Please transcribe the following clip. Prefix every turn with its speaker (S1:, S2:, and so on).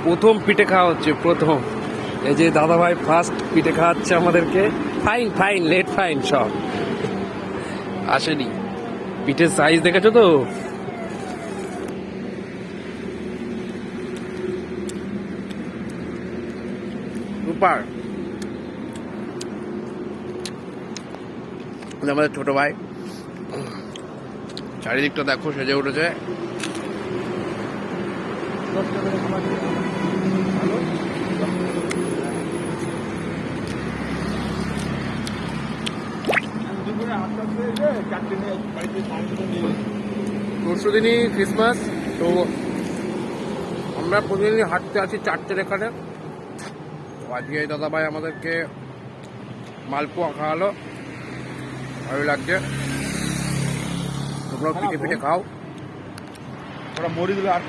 S1: প্রথম পিঠে খাওয়া হচ্ছে, প্রথম। এই যে দাদাভাই ফার্স্ট পিঠে খাওয়াচ্ছে আমাদেরকে। ফাইন ফাইন, লেট ফাইন, সব আসেনি। পিঠের সাইজ দেখেছো তো? সুপার। আমাদের ছোট ভাই, চারিদিকটা দেখো সেজে উঠেছে। পরশুদিনই ক্রিসমাস, তো আমরা প্রতিদিনই হাঁটতে আছি চার্চের এখানে। আজকে এই দাদাভাই আমাদেরকে মালপোয়া খাওয়ালো, ভালো লাগছে। তোমরাও পিঠে পিঠে খাও।
S2: ওরা মরি দিলে আর